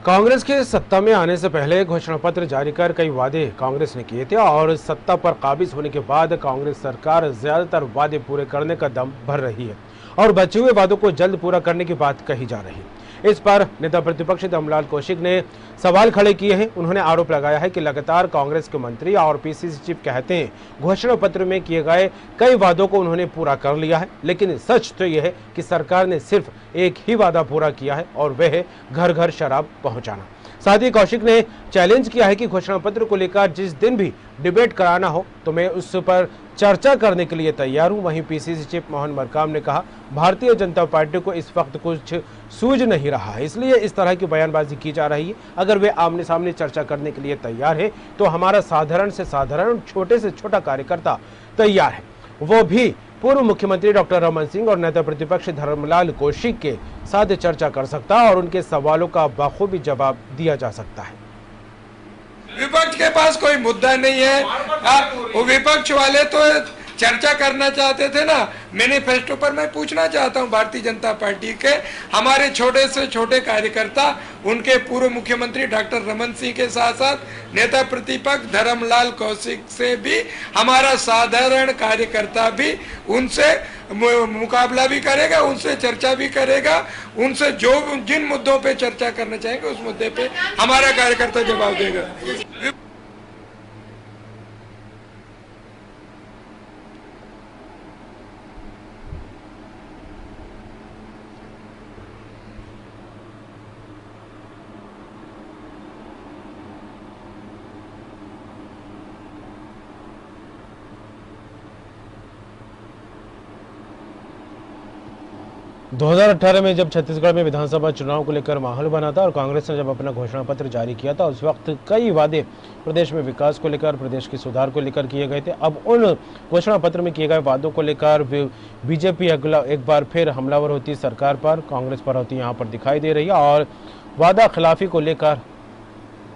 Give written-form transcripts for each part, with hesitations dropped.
कांग्रेस के सत्ता में आने से पहले घोषणा पत्र जारी कर कई वादे कांग्रेस ने किए थे और सत्ता पर काबिज होने के बाद कांग्रेस सरकार ज्यादातर वादे पूरे करने का दम भर रही है और बचे हुए वादों को जल्द पूरा करने की बात कही जा रही है। इस पर नेता प्रतिपक्ष धरमलाल कौशिक ने सवाल खड़े किए हैं। उन्होंने आरोप लगाया है कि लगातार कांग्रेस के मंत्री और पीसीसी चीफ कहते हैं घोषणा पत्र में किए गए कई वादों को उन्होंने पूरा कर लिया है, लेकिन सच तो यह है कि सरकार ने सिर्फ एक ही वादा पूरा किया है और वह है घर घर शराब पहुंचाना। साथ ही कौशिक ने चैलेंज किया है कि घोषणा पत्र को लेकर जिस दिन भी डिबेट कराना हो तो मैं उस पर चर्चा करने के लिए तैयार हूं। वहीं पीसीसी चीफ मोहन मरकाम ने कहा, भारतीय जनता पार्टी को इस वक्त कुछ सूझ नहीं रहा है, इसलिए इस तरह की बयानबाजी की जा रही है। अगर वे आमने सामने चर्चा करने के लिए तैयार है तो हमारा साधारण से साधारण छोटे से छोटा कार्यकर्ता तैयार है, वो भी पूर्व मुख्यमंत्री डॉक्टर रमन सिंह और नेता प्रतिपक्ष धरमलाल कौशिक के साथ चर्चा कर सकता है और उनके सवालों का बखूबी जवाब दिया जा सकता है। विपक्ष के पास कोई मुद्दा नहीं है। वो विपक्ष वाले तो चर्चा करना चाहते थे ना। मैनिफेस्टो पर मैं पूछना चाहता हूं भारतीय जनता पार्टी के हमारे छोटे से छोटे कार्यकर्ता, उनके पूर्व मुख्यमंत्री डॉक्टर रमन सिंह के साथ साथ नेता प्रतिपक्ष धरमलाल कौशिक से भी हमारा साधारण कार्यकर्ता भी उनसे मुकाबला भी करेगा, उनसे चर्चा भी करेगा, उनसे जो जिन मुद्दों पे चर्चा करना चाहेंगे उस मुद्दे पे हमारा कार्यकर्ता जवाब देगा। 2018 में जब छत्तीसगढ़ में विधानसभा चुनाव को लेकर माहौल बना था और कांग्रेस ने जब अपना घोषणा पत्र जारी किया था, उस वक्त कई वादे प्रदेश में विकास को लेकर, प्रदेश के सुधार को लेकर किए गए थे। अब उन घोषणा पत्र में किए गए वादों को लेकर बीजेपी एक बार फिर हमलावर होती सरकार पर, कांग्रेस पर होती यहाँ पर दिखाई दे रही है और वादा खिलाफी को लेकर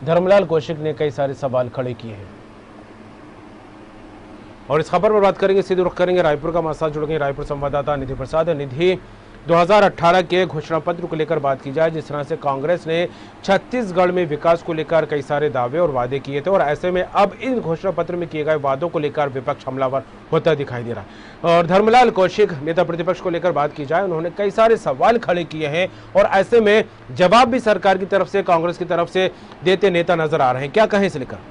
धरमलाल कौशिक ने कई सारे सवाल खड़े किए हैं। और इस खबर पर बात करेंगे, सीधे रुख करेंगे रायपुर का। हमारे साथ जुड़ गए रायपुर संवाददाता निधि प्रसाद। निधि, 2018 के घोषणा पत्र को लेकर बात की जाए, जिस तरह से कांग्रेस ने छत्तीसगढ़ में विकास को लेकर कई सारे दावे और वादे किए थे और ऐसे में अब इन घोषणा पत्र में किए गए वादों को लेकर विपक्ष हमलावर होता दिखाई दे रहा है। और धरमलाल कौशिक नेता प्रतिपक्ष को लेकर बात की जाए, उन्होंने कई सारे सवाल खड़े किए हैं और ऐसे में जवाब भी सरकार की तरफ से, कांग्रेस की तरफ से देते नेता नजर आ रहे हैं। क्या कहें इसे लेकर?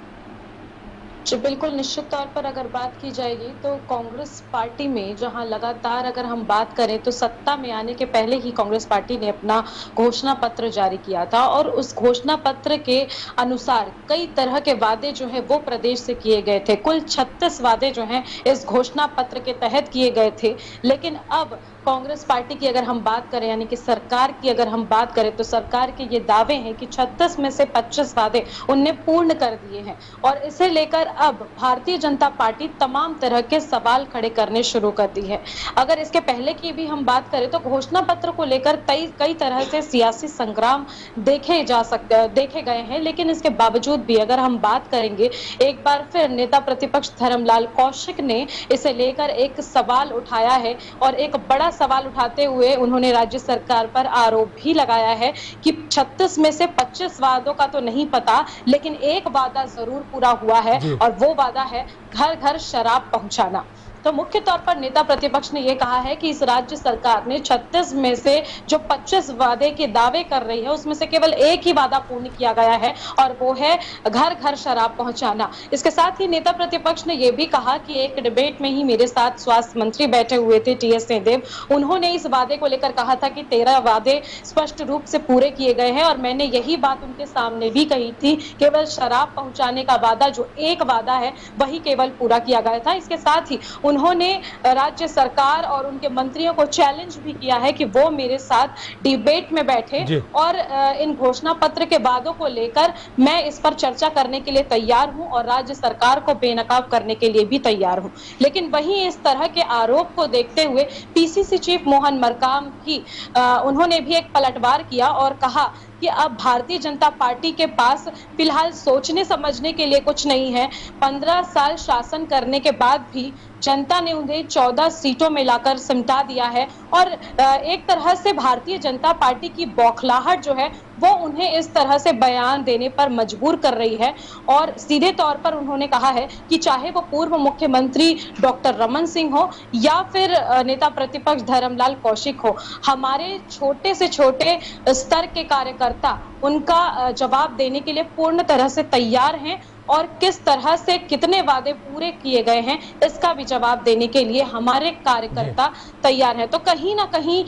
जी बिल्कुल, निश्चित तौर पर अगर बात की जाएगी तो कांग्रेस पार्टी में जहां लगातार अगर हम बात करें तो सत्ता में आने के पहले ही कांग्रेस पार्टी ने अपना घोषणा पत्र जारी किया था और उस घोषणा पत्र के अनुसार कई तरह के वादे जो है वो प्रदेश से किए गए थे। कुल 36 वादे जो हैं इस घोषणा पत्र के तहत किए गए थे। लेकिन अब कांग्रेस पार्टी की अगर हम बात करें, यानी कि सरकार की अगर हम बात करें, तो सरकार के ये दावे हैं कि 36 में से 25 वादे उनने पूर्ण कर दिए हैं और इसे लेकर अब भारतीय जनता पार्टी तमाम तरह के सवाल खड़े करने शुरू कर दी है। अगर इसके पहले की भी हम बात करें तो घोषणा पत्र को लेकर कई तरह से सियासी संग्राम देखे गए हैं, लेकिन इसके बावजूद भी अगर हम बात करेंगे, एक बार फिर नेता प्रतिपक्ष धरमलाल कौशिक ने इसे लेकर एक सवाल उठाया है और एक बड़ा सवाल उठाते हुए उन्होंने राज्य सरकार पर आरोप भी लगाया है कि 36 में से 25 वादों का तो नहीं पता, लेकिन एक वादा जरूर पूरा हुआ है और वो वादा है घर घर शराब पहुंचाना। तो मुख्य तौर पर नेता प्रतिपक्ष ने यह कहा है कि इस राज्य सरकार ने 36 में से जो 25 वादे के दावे कर रही है उसमें से केवल एक ही वादा पूर्ण किया गया है और वो है घर घर शराब पहुंचाना। इसके साथ ही नेता प्रतिपक्ष ने यह भी कहा कि एक डिबेट में ही मेरे साथ स्वास्थ्य मंत्री बैठे हुए थे टीएस सिंहदेव, उन्होंने इस वादे को लेकर कहा था कि 13 वादे स्पष्ट रूप से पूरे किए गए हैं और मैंने यही बात उनके सामने भी कही थी, केवल शराब पहुंचाने का वादा जो एक वादा है वही केवल पूरा किया गया था। इसके साथ ही उन्होंने राज्य सरकार और उनके मंत्रियों को चैलेंज भी किया है कि वो मेरे साथ डिबेट में बैठे और इन घोषणा पत्र के वादों को लेकर मैं इस पर चर्चा करने के लिए तैयार हूं और राज्य सरकार को बेनकाब करने के लिए भी तैयार हूं। लेकिन वहीं इस तरह के आरोप को देखते हुए पीसीसी चीफ मोहन मरकाम की उन्होंने भी एक पलटवार किया और कहा कि अब भारतीय जनता पार्टी के पास फिलहाल सोचने समझने के लिए कुछ नहीं है। 15 साल शासन करने के बाद भी जनता ने उन्हें 14 सीटों में लाकर सिमटा दिया है और एक तरह से भारतीय जनता पार्टी की बौखलाहट जो है वो उन्हें इस तरह से बयान देने पर मजबूर कर रही है। और सीधे तौर पर उन्होंने कहा है कि चाहे वो पूर्व मुख्यमंत्री डॉक्टर रमन सिंह हो या फिर नेता प्रतिपक्ष धर्मलाल कौशिक हो, हमारे छोटे से छोटे स्तर के कार्यकर्ता उनका जवाब देने के लिए पूर्ण तरह से तैयार हैं और किस तरह से कितने वादे पूरे किए गए हैं इसका भी जवाब देने के लिए हमारे कार्यकर्ता तैयार हैं। तो कहीं ना कहीं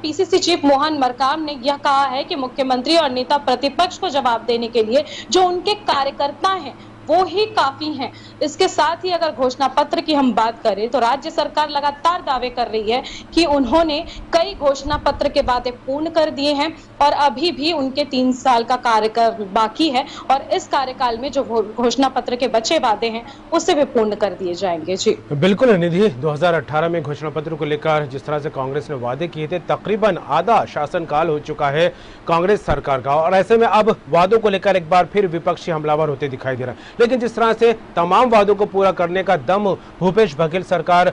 पीसीसी चीफ मोहन मरकाम ने यह कहा है कि मुख्यमंत्री और नेता प्रतिपक्ष को जवाब देने के लिए जो उनके कार्यकर्ता हैं वो ही काफी हैं। इसके साथ ही अगर घोषणा पत्र की हम बात करें तो राज्य सरकार लगातार दावे कर रही है कि उन्होंने कई घोषणा पत्र के वादे पूर्ण कर दिए हैं और अभी भी उनके 3 साल का कार्यकाल बाकी है और इस कार्यकाल में जो घोषणा पत्र के बचे वादे हैं उससे भी पूर्ण कर दिए जाएंगे। जी बिल्कुल निधि, 2018 में घोषणा पत्र को लेकर जिस तरह से कांग्रेस ने वादे किए थे, तकरीबन आधा शासनकाल हो चुका है कांग्रेस सरकार का और ऐसे में अब वादों को लेकर एक बार फिर विपक्षी हमलावर होते दिखाई दे रहा है। लेकिन जिस तरह से तमाम वादों को पूरा करने का दम भूपेश बघेल सरकार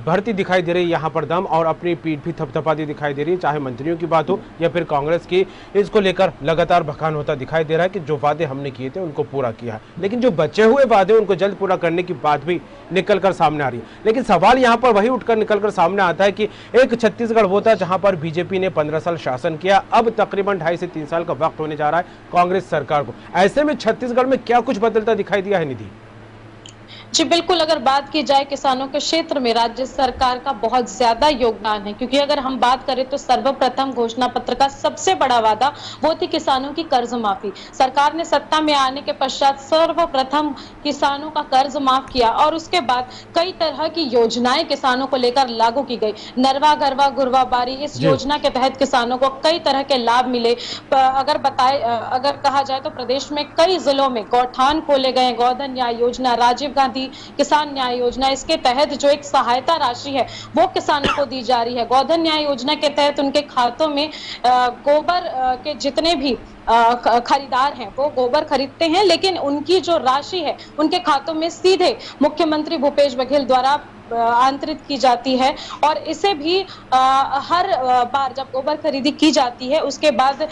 भरती दिखाई दे रही है, यहाँ पर दम और अपनी पीठ भी थपथपाती दिखाई दे रही है, चाहे मंत्रियों की बात हो या फिर कांग्रेस की, इसको लेकर लगातार बखान होता दिखाई दे रहा है कि जो वादे हमने किए थे उनको पूरा किया है। लेकिन जो बचे हुए वादे उनको जल्द पूरा करने की बात भी निकलकर सामने आ रही है। लेकिन सवाल यहाँ पर वही उठकर निकलकर सामने आता है कि एक छत्तीसगढ़ वो था जहां पर बीजेपी ने 15 साल शासन किया, अब तकरीबन 2.5 से 3 साल का वक्त होने जा रहा है कांग्रेस सरकार को। ऐसे में छत्तीसगढ़ में क्या कुछ बदलता दिखाई दिया है निधि? जी बिल्कुल, अगर बात की जाए किसानों के क्षेत्र में राज्य सरकार का बहुत ज्यादा योगदान है, क्योंकि अगर हम बात करें तो सर्वप्रथम घोषणा पत्र का सबसे बड़ा वादा वो थी किसानों की कर्ज माफी। सरकार ने सत्ता में आने के पश्चात सर्वप्रथम किसानों का कर्ज माफ किया और उसके बाद कई तरह की योजनाएं किसानों को लेकर लागू की गई। नरवा गरवा गुरवा बारी, इस योजना के तहत किसानों को कई तरह के लाभ मिले। अगर कहा जाए तो प्रदेश में कई जिलों में गौठान खोले गए, गोधन न्याय योजना, राजीव गांधी किसान न्याय योजना, इसके तहत जो एक सहायता राशि है वो किसानों को दी जा रही है। गोधन न्याय योजना के तहत उनके खातों में गोबर के जितने भी खरीदार हैं वो गोबर खरीदते हैं, लेकिन उनकी जो राशि है उनके खातों में सीधे मुख्यमंत्री भूपेश बघेल द्वारा आंतरित की जाती है। और इसे भी हर बार जब गोबर खरीदी की जाती है उसके बाद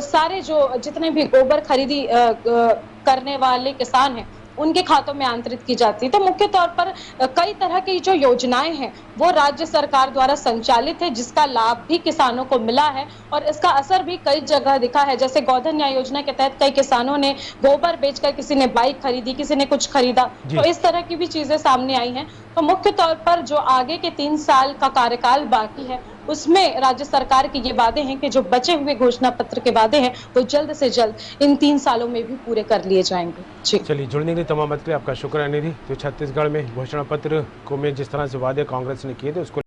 सारे जो जितने भी गोबर खरीदी करने वाले किसान हैं उनके खातों में आंतरित की जाती है। तो मुख्य तौर पर कई तरह की जो योजनाएं हैं वो राज्य सरकार द्वारा संचालित है, जिसका लाभ भी किसानों को मिला है और इसका असर भी कई जगह दिखा है। जैसे गोधन न्याय योजना के तहत कई किसानों ने गोबर बेचकर, किसी ने बाइक खरीदी, किसी ने कुछ खरीदा, तो इस तरह की भी चीजें सामने आई हैं। तो मुख्य तौर पर जो आगे के 3 साल का कार्यकाल बाकी है उसमें राज्य सरकार के ये वादे हैं कि जो बचे हुए घोषणा पत्र के वादे हैं वो जल्द से जल्द इन 3 सालों में भी पूरे कर लिए जाएंगे। जी चलिए, जुड़ने के लिए तमाम बात के लिए आपका शुक्रिया निधि। तो छत्तीसगढ़ में घोषणा पत्र को में जिस तरह से वादे कांग्रेस ने किए थे उसको